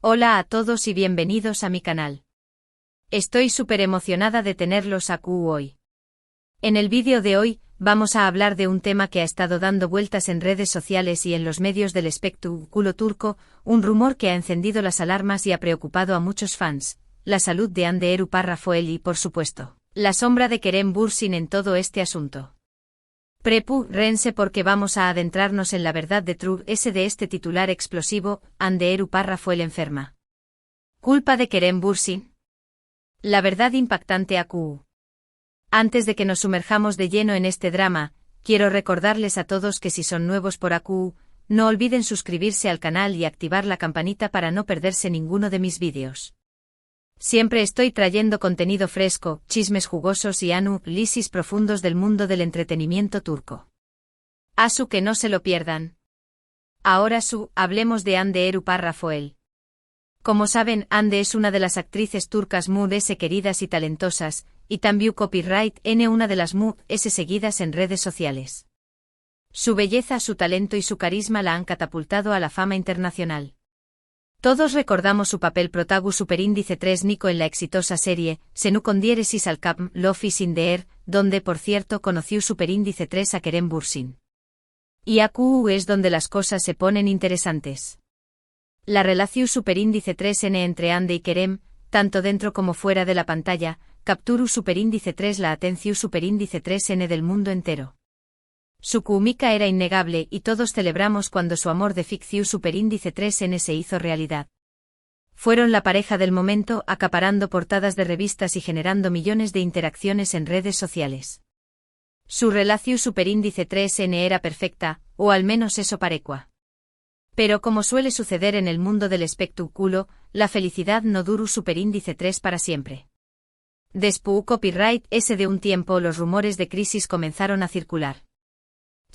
Hola a todos y bienvenidos a mi canal. Estoy súper emocionada de tenerlos aquí hoy. En el vídeo de hoy, vamos a hablar de un tema que ha estado dando vueltas en redes sociales y en los medios del espectáculo turco, un rumor que ha encendido las alarmas y ha preocupado a muchos fans, la salud de Hande Erupar-Rafael y, por supuesto, la sombra de Kerem Bürsin en todo este asunto. Prepárense porque vamos a adentrarnos en la verdad de este titular explosivo, Hande Erupar-Rafael enferma. ¿Culpa de Kerem Bürsin? La verdad impactante AQ. Antes de que nos sumerjamos de lleno en este drama, quiero recordarles a todos que si son nuevos por AQ, no olviden suscribirse al canal y activar la campanita para no perderse ninguno de mis vídeos. Siempre estoy trayendo contenido fresco, chismes jugosos y análisis profundos del mundo del entretenimiento turco. Asu que no se lo pierdan. Ahora hablemos de Hande Erupar-Rafael. Como saben, Hande es una de las actrices turcas muy queridas y talentosas, y también copyright una de las muy seguidas en redes sociales. Su belleza, su talento y su carisma la han catapultado a la fama internacional. Todos recordamos su papel protagonista superíndice 3 Nico en la exitosa serie Senu con diéresis al cap Love is in the air, donde por cierto conoció superíndice 3 a Kerem Bürsin. Y AQ es donde las cosas se ponen interesantes. La relación superíndice 3N entre Hande y Kerem, tanto dentro como fuera de la pantalla, capturó superíndice 3 la atención superíndice 3N del mundo entero. Su química era innegable y todos celebramos cuando su amor de ficción superíndice 3N se hizo realidad. Fueron la pareja del momento, acaparando portadas de revistas y generando millones de interacciones en redes sociales. Su relación superíndice 3N era perfecta, o al menos eso parecua. Pero como suele suceder en el mundo del espectáculo, la felicidad no duró superíndice 3 para siempre. Después copyright de un tiempo los rumores de crisis comenzaron a circular.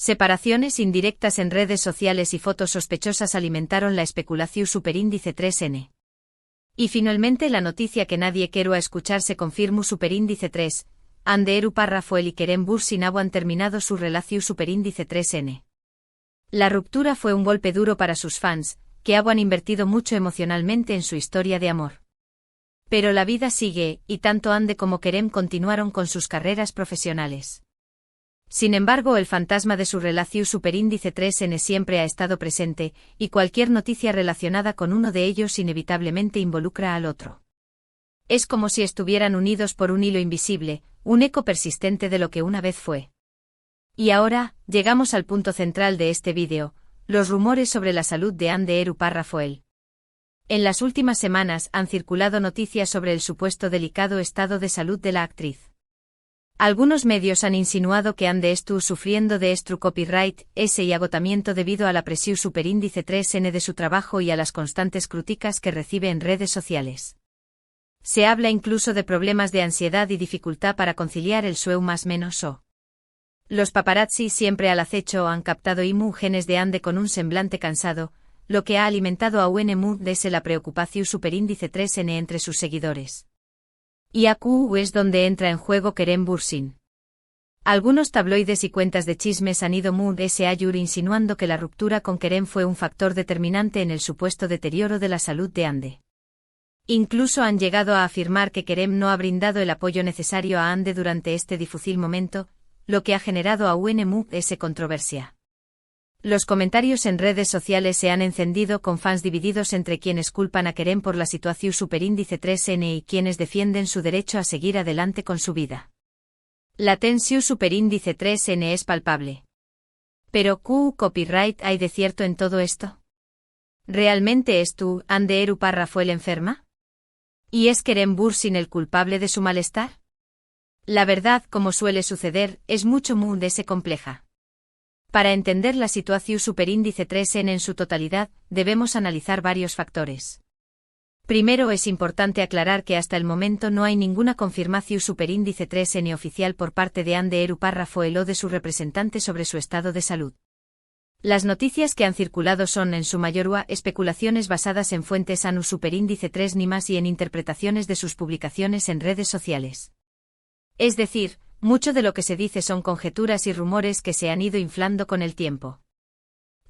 Separaciones indirectas en redes sociales y fotos sospechosas alimentaron la especulación superíndice 3N. Y finalmente la noticia que nadie quiero escuchar se confirmó superíndice 3, Hande Erupar-Rafael y Kerem Bürsin han terminado su relación superíndice 3N. La ruptura fue un golpe duro para sus fans, que han invertido mucho emocionalmente en su historia de amor. Pero la vida sigue, y tanto Hande como Kerem continuaron con sus carreras profesionales. Sin embargo, el fantasma de su relación superíndice 3N siempre ha estado presente, y cualquier noticia relacionada con uno de ellos inevitablemente involucra al otro. Es como si estuvieran unidos por un hilo invisible, un eco persistente de lo que una vez fue. Y ahora, llegamos al punto central de este vídeo, los rumores sobre la salud de Hande Erupar-Rafael. En las últimas semanas han circulado noticias sobre el supuesto delicado estado de salud de la actriz. Algunos medios han insinuado que Hande estuvo sufriendo de copyright y agotamiento debido a la presión superíndice 3N de su trabajo y a las constantes críticas que recibe en redes sociales. Se habla incluso de problemas de ansiedad y dificultad para conciliar el sueño más menos o. Los paparazzi siempre al acecho han captado imágenes de Hande con un semblante cansado, lo que ha alimentado a la preocupación superíndice 3N entre sus seguidores. Y AQ es donde entra en juego Kerem Bürsin. Algunos tabloides y cuentas de chismes han ido insinuando que la ruptura con Kerem fue un factor determinante en el supuesto deterioro de la salud de Hande. Incluso han llegado a afirmar que Kerem no ha brindado el apoyo necesario a Hande durante este difícil momento, lo que ha generado aún controversia. Los comentarios en redes sociales se han encendido con fans divididos entre quienes culpan a Kerem por la situación superíndice 3N y quienes defienden su derecho a seguir adelante con su vida. La tensión superíndice 3N es palpable. Pero ¿qué copyright hay de cierto en todo esto? ¿Realmente es Hande Erupar-Rafael enferma? ¿Y es Kerem Bürsin el culpable de su malestar? La verdad, como suele suceder, es mucho compleja. Para entender la situación superíndice 3N en su totalidad, debemos analizar varios factores. Primero, es importante aclarar que hasta el momento no hay ninguna confirmación superíndice 3N oficial por parte de Hande Erupar-Rafael o de su representante sobre su estado de salud. Las noticias que han circulado son en su mayoría especulaciones basadas en fuentes ANU superíndice 3 ni más y en interpretaciones de sus publicaciones en redes sociales. Es decir, mucho de lo que se dice son conjeturas y rumores que se han ido inflando con el tiempo.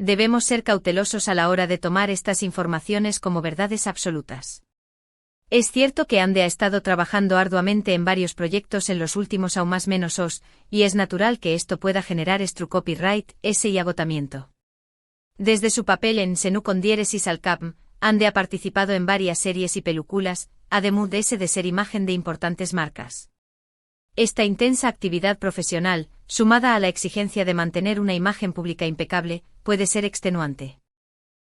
Debemos ser cautelosos a la hora de tomar estas informaciones como verdades absolutas. Es cierto que Ande ha estado trabajando arduamente en varios proyectos en los últimos aún más menos os, y es natural que esto pueda generar copyright y agotamiento. Desde su papel en Senú con diéresis al Capm, Ande ha participado en varias series y películas, además de ser imagen de importantes marcas. Esta intensa actividad profesional, sumada a la exigencia de mantener una imagen pública impecable, puede ser extenuante.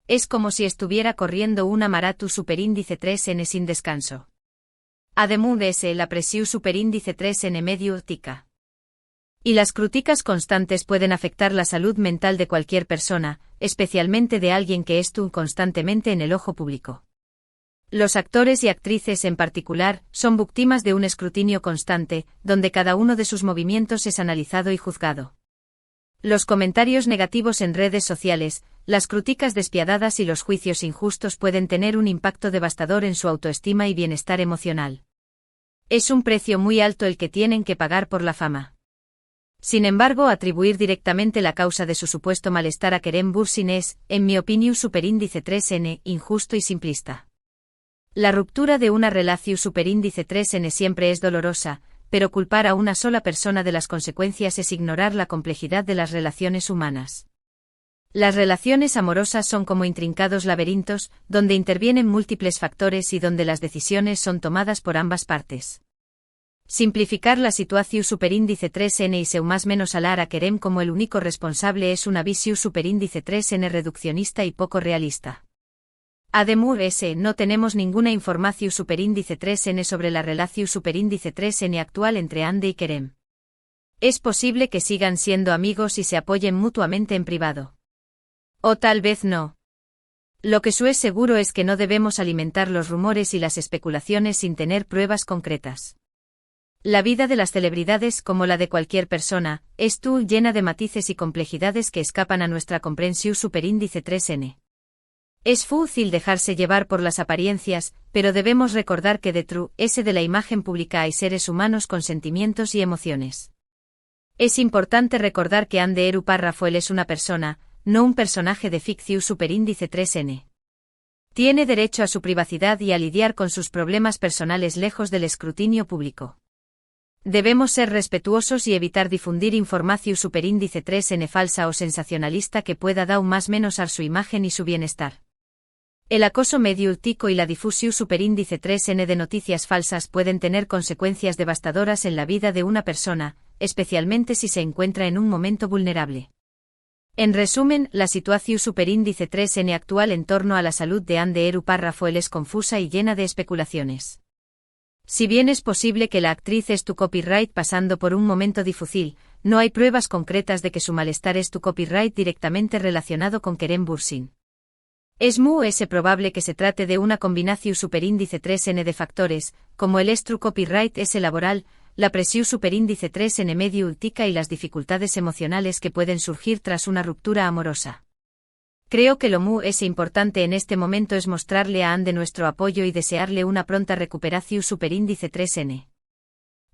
Es como si estuviera corriendo una maratón superíndice 3N sin descanso. Además la presión superíndice 3N medio tica. Y las críticas constantes pueden afectar la salud mental de cualquier persona, especialmente de alguien que esté constantemente en el ojo público. Los actores y actrices en particular son víctimas de un escrutinio constante, donde cada uno de sus movimientos es analizado y juzgado. Los comentarios negativos en redes sociales, las críticas despiadadas y los juicios injustos pueden tener un impacto devastador en su autoestima y bienestar emocional. Es un precio muy alto el que tienen que pagar por la fama. Sin embargo, atribuir directamente la causa de su supuesto malestar a Kerem Bürsin es, en mi opinión, superíndice 3N, injusto y simplista. La ruptura de una relación superíndice 3N siempre es dolorosa, pero culpar a una sola persona de las consecuencias es ignorar la complejidad de las relaciones humanas. Las relaciones amorosas son como intrincados laberintos, donde intervienen múltiples factores y donde las decisiones son tomadas por ambas partes. Simplificar la situación superíndice 3N y seu más menos alar a Kerem como el único responsable es una visión superíndice 3N reduccionista y poco realista. Además, no tenemos ninguna información superíndice 3N sobre la relación superíndice 3N actual entre Ande y Kerem. Es posible que sigan siendo amigos y se apoyen mutuamente en privado. O tal vez no. Lo que es seguro es que no debemos alimentar los rumores y las especulaciones sin tener pruebas concretas. La vida de las celebridades, como la de cualquier persona, es llena de matices y complejidades que escapan a nuestra comprensión superíndice 3N. Es fácil dejarse llevar por las apariencias, pero debemos recordar que detrás de la imagen pública hay seres humanos con sentimientos y emociones. Es importante recordar que Ande Eru Parrafuel es una persona, no un personaje de ficción superíndice 3N. Tiene derecho a su privacidad y a lidiar con sus problemas personales lejos del escrutinio público. Debemos ser respetuosos y evitar difundir información superíndice 3N falsa o sensacionalista que pueda dar más menos a su imagen y su bienestar. El acoso mediático y la difusión superíndice 3N de noticias falsas pueden tener consecuencias devastadoras en la vida de una persona, especialmente si se encuentra en un momento vulnerable. En resumen, la situación superíndice 3N actual en torno a la salud de Ande Eru Parrafuel es confusa y llena de especulaciones. Si bien es posible que la actriz copyright pasando por un momento difícil, no hay pruebas concretas de que su malestar copyright directamente relacionado con Kerem Bürsin. Es muy probable que se trate de una combinación superíndice 3N de factores, como el copyright laboral, la presión superíndice 3N medio ultica y las dificultades emocionales que pueden surgir tras una ruptura amorosa. Creo que lo más importante en este momento es mostrarle a Ande nuestro apoyo y desearle una pronta recuperación superíndice 3N.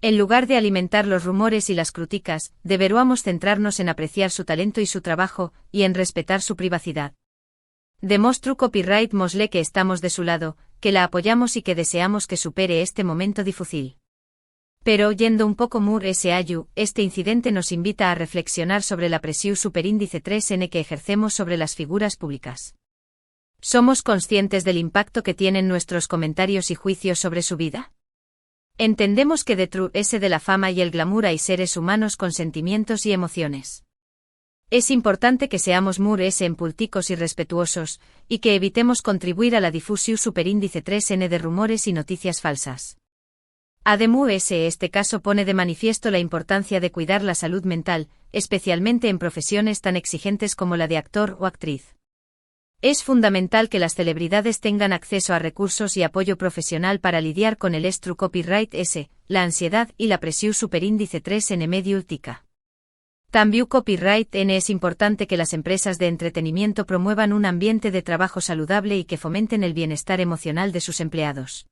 En lugar de alimentar los rumores y las críticas, deberíamos centrarnos en apreciar su talento y su trabajo, y en respetar su privacidad. Demuestro copyright mosle que estamos de su lado, que la apoyamos y que deseamos que supere este momento difícil. Pero yendo un poco este incidente nos invita a reflexionar sobre la presión superíndice 3N que ejercemos sobre las figuras públicas. ¿Somos conscientes del impacto que tienen nuestros comentarios y juicios sobre su vida? Entendemos que detrás de la fama y el glamour hay seres humanos con sentimientos y emociones. Es importante que seamos empáticos y respetuosos, y que evitemos contribuir a la difusión superíndice 3N de rumores y noticias falsas. Además, este caso pone de manifiesto la importancia de cuidar la salud mental, especialmente en profesiones tan exigentes como la de actor o actriz. Es fundamental que las celebridades tengan acceso a recursos y apoyo profesional para lidiar con el copyright la ansiedad y la presión superíndice 3N medio ultica. También copyright N es importante que las empresas de entretenimiento promuevan un ambiente de trabajo saludable y que fomenten el bienestar emocional de sus empleados.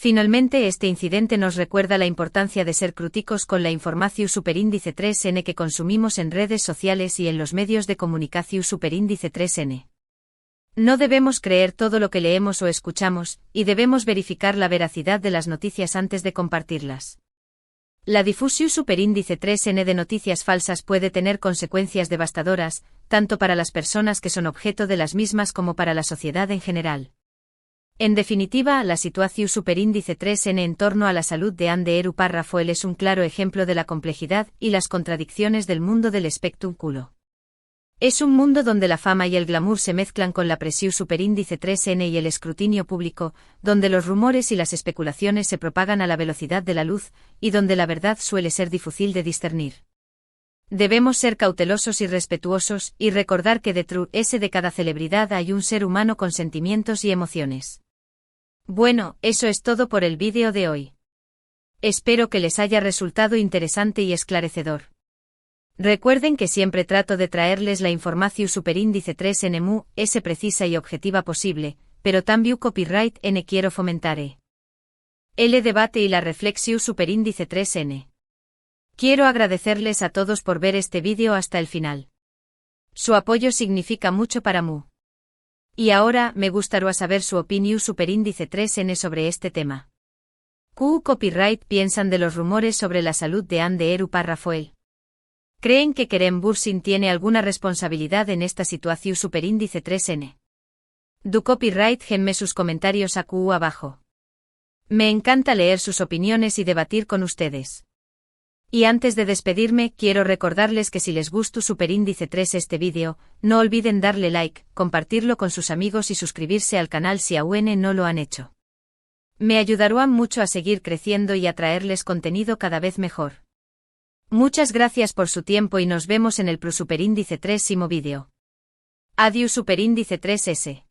Finalmente, este incidente nos recuerda la importancia de ser críticos con la información superíndice 3N que consumimos en redes sociales y en los medios de comunicación superíndice 3N. No debemos creer todo lo que leemos o escuchamos, y debemos verificar la veracidad de las noticias antes de compartirlas. La difusión superíndice 3N de noticias falsas puede tener consecuencias devastadoras, tanto para las personas que son objeto de las mismas como para la sociedad en general. En definitiva, la situación superíndice 3N en torno a la salud de Andy Eru Parrafoel es un claro ejemplo de la complejidad y las contradicciones del mundo del espectáculo. Es un mundo donde la fama y el glamour se mezclan con la presión superíndice 3N y el escrutinio público, donde los rumores y las especulaciones se propagan a la velocidad de la luz, y donde la verdad suele ser difícil de discernir. Debemos ser cautelosos y respetuosos, y recordar que detrás de cada celebridad hay un ser humano con sentimientos y emociones. Bueno, eso es todo por el vídeo de hoy. Espero que les haya resultado interesante y esclarecedor. Recuerden que siempre trato de traerles la información superíndice 3N mu, es precisa y objetiva posible, pero también copyright N quiero fomentar el debate y la reflexión superíndice 3N. Quiero agradecerles a todos por ver este vídeo hasta el final. Su apoyo significa mucho para mu. Y ahora, me gustaría saber su opinión superíndice 3N sobre este tema. ¿Qué copyright piensan de los rumores sobre la salud de Andy Eru Parrafoel? ¿Creen que Kerem Bürsin tiene alguna responsabilidad en esta situación superíndice 3N? Du copyright genme sus comentarios aquí abajo. Me encanta leer sus opiniones y debatir con ustedes. Y antes de despedirme, quiero recordarles que si les gustó superíndice 3 este vídeo, no olviden darle like, compartirlo con sus amigos y suscribirse al canal si aún no lo han hecho. Me ayudarán mucho a seguir creciendo y a traerles contenido cada vez mejor. Muchas gracias por su tiempo y nos vemos en el superíndice 3 vídeo. Adiós superíndice 3S.